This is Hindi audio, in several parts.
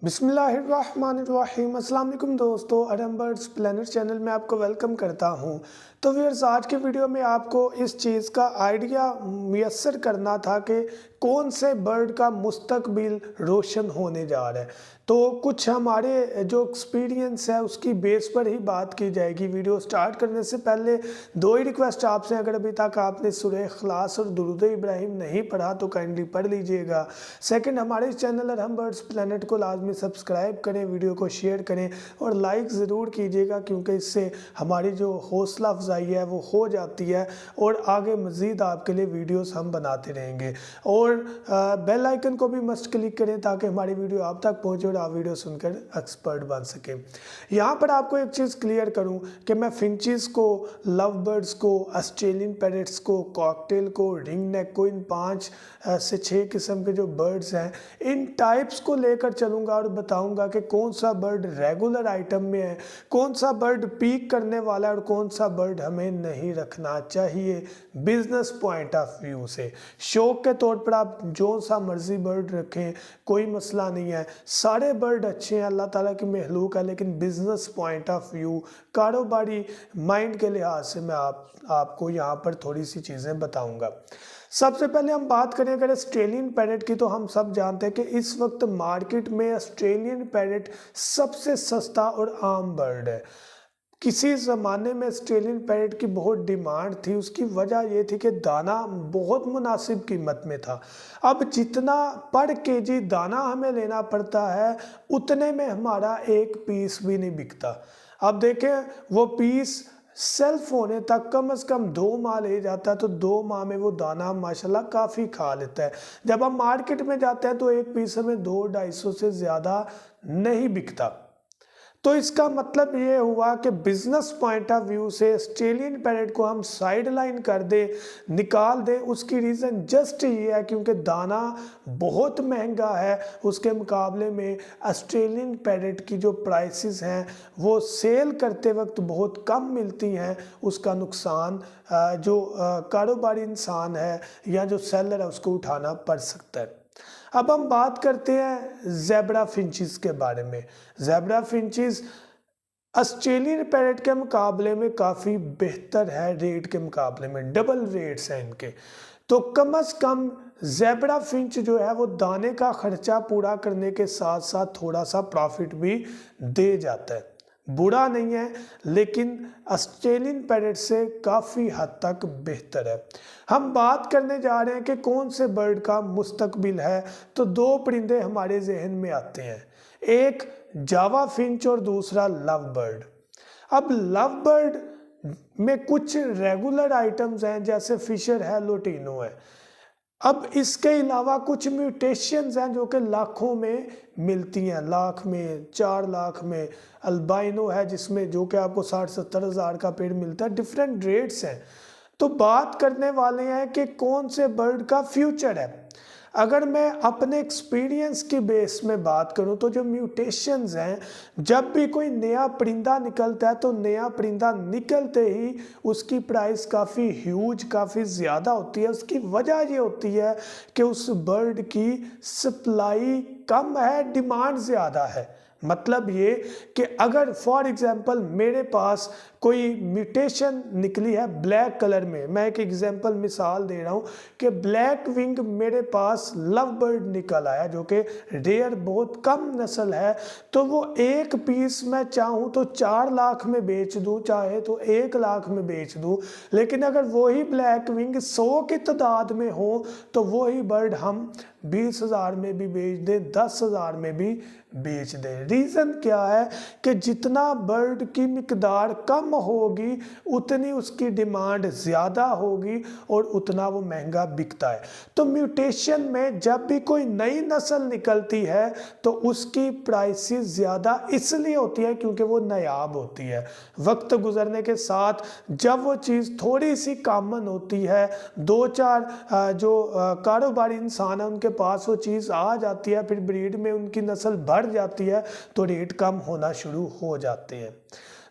बिस्मिल्लाहिर्रहमानिर्रहीम। अस्सलाम वालेकुम दोस्तों, अडम बर्ड्स प्लेनेट चैनल में आपको वेलकम करता हूं। तो व्यूअर्स, आज के वीडियो में आपको इस चीज़ का आइडिया मुयस्सर करना था कि कौन से बर्ड का मुस्तकबिल रोशन होने जा रहा है। तो कुछ हमारे जो एक्सपीरियंस है उसकी बेस पर ही बात की जाएगी। वीडियो स्टार्ट करने से पहले दो ही रिक्वेस्ट आपसे, अगर अभी तक आपने सूरह इखलास और दुरूद इब्राहिम नहीं पढ़ा तो काइंडली पढ़ लीजिएगा। सेकंड, हमारे इस चैनल अडम बर्ड्स प्लेनेट को लाजमी सब्सक्राइब करें, वीडियो को शेयर करें और लाइक ज़रूर कीजिएगा, क्योंकि इससे हमारी जो हौसला अफजाई है वो हो जाती है और आगे मज़ीद आपके लिए वीडियोस हम बनाते रहेंगे। और बेल आइकन को भी मस्ट क्लिक करें ताकि हमारी वीडियो आप तक पहुंचे और आप वीडियो सुनकर एक्सपर्ट बन सकें। यहाँ पर आपको एक चीज़ क्लियर करूँ कि मैं फिंचेस को, लव बर्ड्स को, ऑस्ट्रेलियन पैरेट्स को, कॉकटेल को, रिंग नेक को, इन 5 से 6 किस्म के जो बर्ड्स हैं इन टाइप्स को लेकर चलूँगा और बताऊँगा कि कौन सा बर्ड रेगुलर आइटम में है, कौन सा बर्ड पीक करने वाला है और कौन सा बर्ड हमें नहीं रखना चाहिए बिजनेस पॉइंट ऑफ व्यू से। शौक के तौर पर आप जो सा मर्जी बर्ड रखें, कोई मसला नहीं है, सारे बर्ड अच्छे हैं, अल्लाह ताला की महलूक है, लेकिन बिजनेस पॉइंट ऑफ व्यू, कारोबारी माइंड के लिहाज से मैं आपको यहाँ पर थोड़ी सी चीज़ें बताऊँगा। सबसे पहले हम बात करें अगर ऑस्ट्रेलियन पैरेट की, तो हम सब जानते हैं कि इस वक्त मार्केट में ऑस्ट्रेलियन पैरेट सबसे सस्ता और आम बर्ड है। किसी ज़माने में ऑस्ट्रेलियन पैरेट की बहुत डिमांड थी, उसकी वजह ये थी कि दाना बहुत मुनासिब कीमत में था। अब जितना पर केजी दाना हमें लेना पड़ता है उतने में हमारा एक पीस भी नहीं बिकता। अब देखें, वो पीस सेल्फ होने तक कम से कम 2 माह ले जाता है, तो 2 माह में वो दाना माशाल्लाह काफ़ी खा लेता है। जब हम मार्केट में जाते हैं तो एक पीस हमें 200-250 से ज़्यादा नहीं बिकता। तो इसका मतलब ये हुआ कि बिजनेस पॉइंट ऑफ व्यू से ऑस्ट्रेलियन पैरेट को हम साइड लाइन कर दें, निकाल दें। उसकी रीज़न जस्ट ये है क्योंकि दाना बहुत महंगा है, उसके मुकाबले में ऑस्ट्रेलियन पैरेट की जो प्राइसेस हैं वो सेल करते वक्त बहुत कम मिलती हैं। उसका नुकसान जो कारोबारी इंसान है या जो सेलर है उसको उठाना पड़ सकता है। अब हम बात करते हैं ज़ेब्रा फिंचेस के बारे में। ज़ेब्रा फिंचेस ऑस्ट्रेलियन पैरेट के मुकाबले में काफ़ी बेहतर है, रेट के मुकाबले में डबल रेट्स हैं इनके। तो कम से कम ज़ेब्रा फिंच जो है वो दाने का खर्चा पूरा करने के साथ साथ थोड़ा सा प्रॉफिट भी दे जाता है। बुरा नहीं है, लेकिन ऑस्ट्रेलियन पैरेट से काफ़ी हद तक बेहतर है। हम बात करने जा रहे हैं कि कौन से बर्ड का मुस्तकबिल है, तो 2 परिंदे हमारे जहन में आते हैं, एक जावा फिंच और दूसरा लव बर्ड। अब लव बर्ड में कुछ रेगुलर आइटम्स हैं जैसे फिशर है, लोटिनो है। अब इसके अलावा कुछ म्यूटेशंस हैं जो कि लाखों में मिलती हैं, लाख में, 4 लाख में। अल्बाइनो है जिसमें जो कि आपको 60-70 हज़ार का पेड़ मिलता है। डिफरेंट रेट्स हैं। तो बात करने वाले हैं कि कौन से बर्ड का फ्यूचर है। अगर मैं अपने एक्सपीरियंस की बेस में बात करूं तो जो म्यूटेशंस हैं, जब भी कोई नया परिंदा निकलता है तो नया परिंदा निकलते ही उसकी प्राइस काफ़ी ह्यूज, काफ़ी ज़्यादा होती है। उसकी वजह ये होती है कि उस बर्ड की सप्लाई कम है, डिमांड ज़्यादा है। मतलब ये कि अगर फॉर एग्जांपल मेरे पास कोई म्यूटेशन निकली है ब्लैक कलर में, मैं एक एग्जांपल मिसाल दे रहा हूँ कि ब्लैक विंग मेरे पास लव बर्ड निकल आया जो कि रेयर बहुत कम नस्ल है, तो वो एक पीस मैं चाहूँ तो 4 लाख में बेच दूँ, चाहे तो 1 लाख में बेच दूँ। लेकिन अगर वही ब्लैक विंग 100 की तादाद में हो तो वही बर्ड हम 20 हज़ार में भी बेच दें, 10 हज़ार में भी बेच दें। रीज़न क्या है कि जितना बर्ड की मिकदार कम होगी उतनी उसकी डिमांड ज़्यादा होगी और उतना वो महंगा बिकता है। तो म्यूटेशन में जब भी कोई नई नस्ल निकलती है तो उसकी प्राइसेस ज़्यादा इसलिए होती है क्योंकि वो नायाब होती है। वक्त गुजरने के साथ जब वो चीज़ थोड़ी सी कॉमन होती है, 2-4 जो कारोबारी इंसान है उनके पास वो चीज़ आ जाती है, फिर ब्रीड में उनकी नस्ल बढ़ जाती है तो रेट कम होना शुरू हो जाते हैं।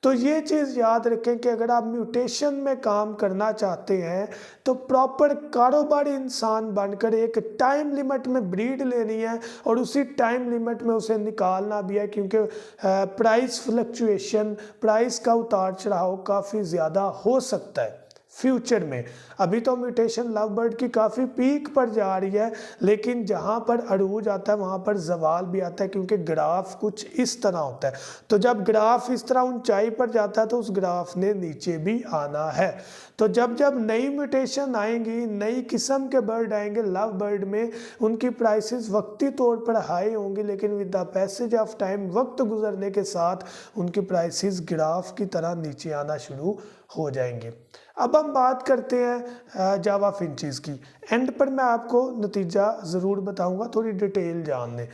तो ये चीज़ याद रखें कि अगर आप म्यूटेशन में काम करना चाहते हैं तो प्रॉपर कारोबारी इंसान बनकर एक टाइम लिमिट में ब्रीड लेनी है और उसी टाइम लिमिट में उसे निकालना भी है, क्योंकि प्राइस फ्लक्चुएशन, प्राइस का उतार चढ़ाव काफ़ी ज़्यादा हो सकता है फ्यूचर में। अभी तो म्यूटेशन लव बर्ड की काफ़ी पीक पर जा रही है, लेकिन जहाँ पर अरूज आता है वहाँ पर जवाल भी आता है, क्योंकि ग्राफ कुछ इस तरह होता है। तो जब ग्राफ इस तरह ऊंचाई पर जाता है तो उस ग्राफ ने नीचे भी आना है। तो जब जब नई म्यूटेशन आएंगी, नई किस्म के बर्ड आएंगे लव बर्ड में, उनकी प्राइसेस वक्ती तौर पर हाई होंगी, लेकिन with the passage of time, वक्त गुजरने के साथ उनकी प्राइसेस ग्राफ की तरह नीचे आना शुरू हो जाएंगे। अब हम बात करते हैं जावा फिंचेस की। एंड पर मैं आपको नतीजा ज़रूर बताऊंगा, थोड़ी डिटेल जान लें।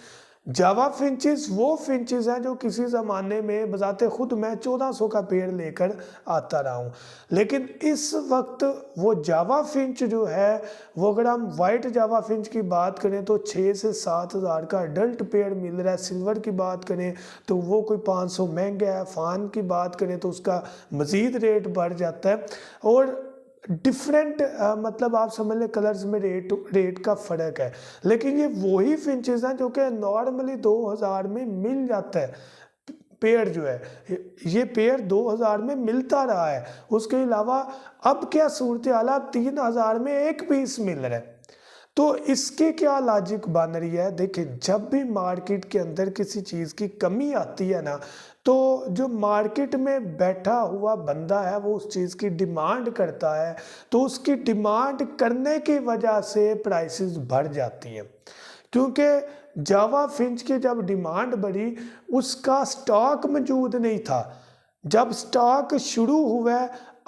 जावा फिंचेस वो फिंचेस हैं जो किसी ज़माने में बजाते खुद मैं 1400 का पेड़ लेकर आता रहा हूँ, लेकिन इस वक्त वो जावा फिंच जो है वो, अगर हम वाइट जावा फिंच की बात करें तो 6 से 7 हज़ार का अडल्ट पेड़ मिल रहा है। सिल्वर की बात करें तो वो कोई 500 महंगा है। फान की बात करें तो उसका मज़ीद रेट बढ़ जाता है। और डिफरेंट मतलब आप समझ लें कलर्स में रेट का फ़र्क है, लेकिन ये वही फिंचेस हैं जो कि नॉर्मली 2000 में मिल जाता है। पेड़ जो है ये पेड़ 2000 में मिलता रहा है। उसके अलावा अब क्या सूरत हाल है, अब 3000 में एक पीस मिल रहा है। तो इसके क्या लॉजिक बन रही है? देखिए, जब भी मार्केट के अंदर किसी चीज़ की कमी आती है ना, तो जो मार्केट में बैठा हुआ बंदा है वो उस चीज़ की डिमांड करता है, तो उसकी डिमांड करने की वजह से प्राइसेस बढ़ जाती हैं। क्योंकि जावा फिंच की जब डिमांड बढ़ी, उसका स्टॉक मौजूद नहीं था। जब स्टॉक शुरू हुआ,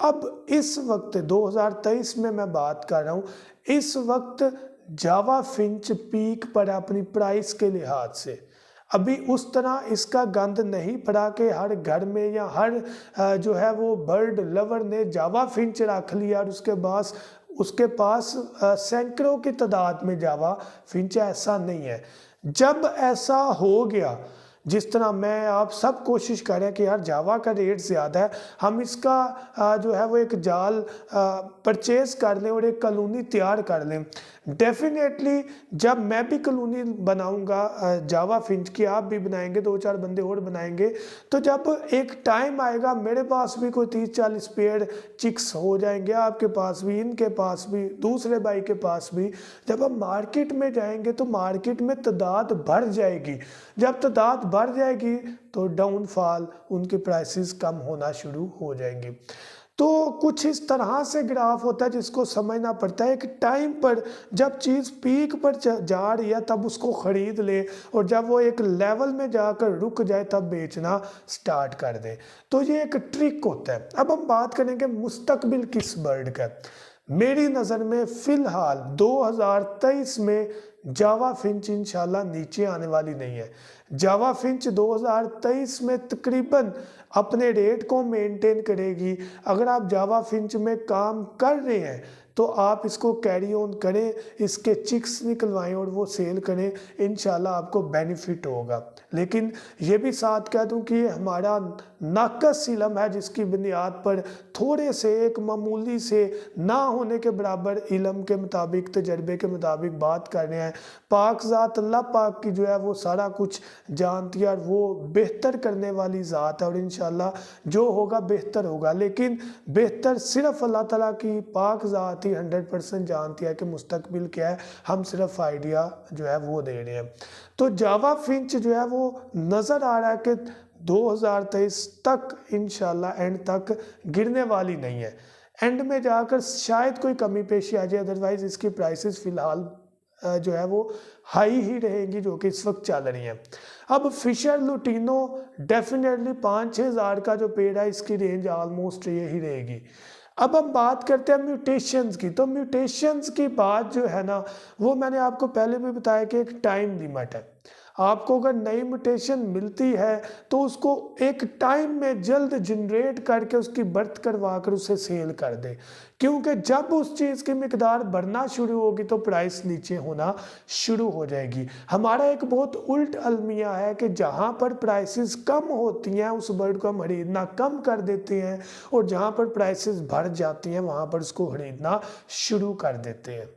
अब इस वक्त 2023 में मैं बात कर रहा हूँ, इस वक्त जावा फिंच पीक पर अपनी प्राइस के लिहाज से। अभी उस तरह इसका गंद नहीं पड़ा कि हर घर में या हर जो है वो बर्ड लवर ने जावा फिंच रख लिया और उसके पास सैकड़ों की तादाद में जावा फिंच। ऐसा नहीं है। जब ऐसा हो गया, जिस तरह मैं आप सब कोशिश करें कि यार जावा का रेट ज़्यादा है, हम इसका जो है वो एक जाल परचेज कर लें और एक कॉलोनी तैयार कर लें। डेफिनेटली जब मैं भी कॉलोनी बनाऊंगा जावा फिंच की, आप भी बनाएंगे, 2-4 बंदे और बनाएंगे, तो जब एक टाइम आएगा मेरे पास भी कोई 30-40 पेड़ चिक्स हो जाएंगे, आपके पास भी, इनके पास भी, दूसरे भाई के पास भी। जब हम मार्केट में जाएंगे तो मार्केट में तादाद बढ़ जाएगी। जब तादाद बढ़ जाएगी तो डाउनफॉल, उनकी प्राइसेस कम होना शुरू हो जाएंगी। तो कुछ इस तरह से ग्राफ होता है जिसको समझना पड़ता है। एक टाइम पर जब चीज़ पीक पर जा रही है तब उसको ख़रीद ले, और जब वो एक लेवल में जाकर रुक जाए तब बेचना स्टार्ट कर दे। तो ये एक ट्रिक होता है। अब हम बात करेंगे मुस्तकबिल किस बर्ड का। मेरी नज़र में फ़िलहाल 2023 में जावा फिंच इंशाल्लाह नीचे आने वाली नहीं है। जावा फिंच 2023 में तकरीबन अपने रेट को मेंटेन करेगी। अगर आप जावा फिंच में काम कर रहे हैं तो आप इसको कैरी ऑन करें, इसके चिक्स निकलवाएं और वो सेल करें, इंशाल्लाह आपको बेनिफिट होगा। लेकिन ये भी साथ कह दूं कि ये हमारा नाकस इल्म है, जिसकी बुनियाद पर थोड़े से, एक मामूली से, ना होने के बराबर इल्म के मुताबिक, तजर्बे के मुताबिक बात कर रहे हैं। पाक ज़ात अल्लाह पाक की जो है वो सारा कुछ जानती है और वो बेहतर करने वाली ज़ात है, और इंशाल्लाह जो होगा बेहतर होगा। लेकिन बेहतर सिर्फ अल्लाह ताला की पाक ज़ात 100% जानती है कि मुस्तकबिल क्या है। हम सिर्फ आइडिया जो है वो दे रहे हैं। तो जावा फिंच जो है वो नज़र आ रहा है कि 2023 तक इंशाल्लाह एंड तक गिरने वाली नहीं है। एंड में जाकर शायद कोई कमी पेशी आ जाए, अदरवाइज इसकी प्राइसेस फ़िलहाल जो है वो हाई ही रहेंगी जो कि इस वक्त चल रही हैं। अब फिशर लुटिनो डेफिनेटली 5-6 हज़ार का जो पेड़ है, इसकी रेंज ऑलमोस्ट यही रहेगी। अब हम बात करते हैं म्यूटेशंस की। तो म्यूटेशंस की बात जो है ना, वो मैंने आपको पहले भी बताया कि एक टाइम लिमिट है। आपको अगर नई म्यूटेशन मिलती है तो उसको एक टाइम में जल्द जनरेट करके उसकी बर्थ करवा कर उसे सेल कर दे, क्योंकि जब उस चीज़ की मिकदार बढ़ना शुरू होगी तो प्राइस नीचे होना शुरू हो जाएगी। हमारा एक बहुत उल्ट अलमिया है कि जहाँ पर प्राइसेस कम होती हैं उस बर्ड को हम खरीदना कम कर देते हैं, और जहाँ पर प्राइसेस बढ़ जाती हैं वहाँ पर उसको खरीदना शुरू कर देते हैं।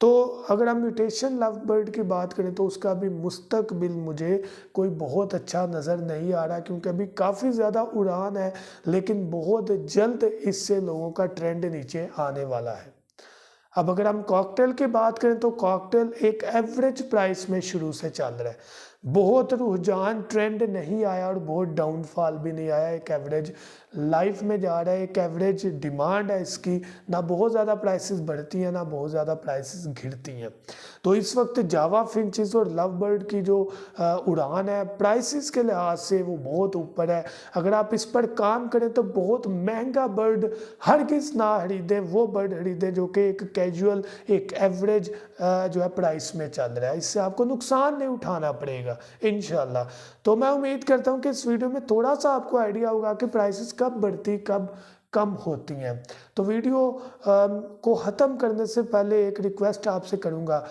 तो अगर हम म्यूटेशन लव बर्ड की बात करें तो उसका अभी मुस्तकबिल मुझे कोई बहुत अच्छा नज़र नहीं आ रहा, क्योंकि अभी काफ़ी ज़्यादा उड़ान है, लेकिन बहुत जल्द इससे लोगों का ट्रेंड नीचे आने वाला है। अब अगर हम कॉकटेल की बात करें तो कॉकटेल एक एवरेज प्राइस में शुरू से चल रहा है, बहुत रुझान ट्रेंड नहीं आया और बहुत डाउनफॉल भी नहीं आया, एक एवरेज लाइफ में जा रहा है, एक एवरेज डिमांड है इसकी, ना बहुत ज़्यादा प्राइसेस बढ़ती हैं ना बहुत ज़्यादा प्राइसेस गिरती हैं। तो इस वक्त जावा फिंचेस और लव बर्ड की जो उड़ान है प्राइसेस के लिहाज से वो बहुत ऊपर है। अगर आप इस पर काम करें तो बहुत महंगा बर्ड हरगिज़ ना खरीदें, वो बर्ड खरीदें जो कि एक कैजुअल एक एवरेज जो है प्राइस में चल रहा है, इससे आपको नुकसान नहीं उठाना पड़ेगा इंशाल्लाह। तो मैं उम्मीद करता हूँ कि इस वीडियो में थोड़ा सा आपको आइडिया होगा कि प्राइसेस कब बढ़ती कब कम होती हैं। तो वीडियो को ख़त्म करने से पहले एक रिक्वेस्ट आपसे करूँगा,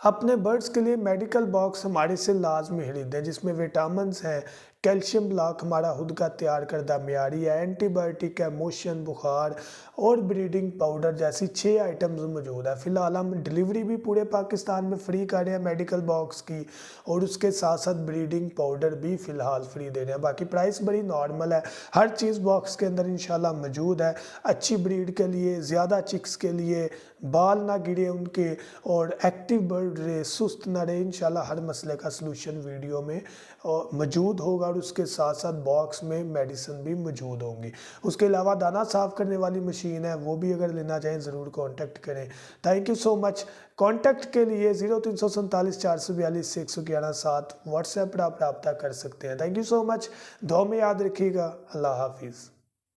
अपने बर्ड्स के लिए मेडिकल बॉक्स हमारे से लाजमी खरीदें, जिसमें विटामिन्स हैं, कैल्शियम ब्लॉक हमारा खुद का तैयार करदा मियारी है, एंटीबायोटिक है, मोशन बुखार और ब्रीडिंग पाउडर जैसी 6 आइटम्स मौजूद है। फ़िलहाल हम डिलीवरी भी पूरे पाकिस्तान में फ्री कर रहे हैं मेडिकल बॉक्स की, और उसके साथ साथ ब्रीडिंग पाउडर भी फ़िलहाल फ्री दे रहे हैं। बाकी प्राइस बड़ी नॉर्मल है, हर चीज़ बॉक्स के अंदर इंशाल्लाह मौजूद है। अच्छी ब्रीड के लिए, ज़्यादा चिक्स के लिए, बाल ना गिरे उनके और एक्टिव बर्ड रहे, सुस्त ना रहे, इंशाल्लाह हर मसले का सलूशन वीडियो में मौजूद होगा, और उसके साथ साथ बॉक्स में मेडिसिन भी मौजूद होंगी। उसके अलावा दाना साफ़ करने वाली मशीन है, वो भी अगर लेना चाहें ज़रूर कांटेक्ट करें। Thank you so much. Contact के लिए 0347 442 111 7 व्हाट्सएप पर आप रब्ता कर सकते हैं। Thank you so much. दुआ में याद रखिएगा। अल्लाह हाफिज़।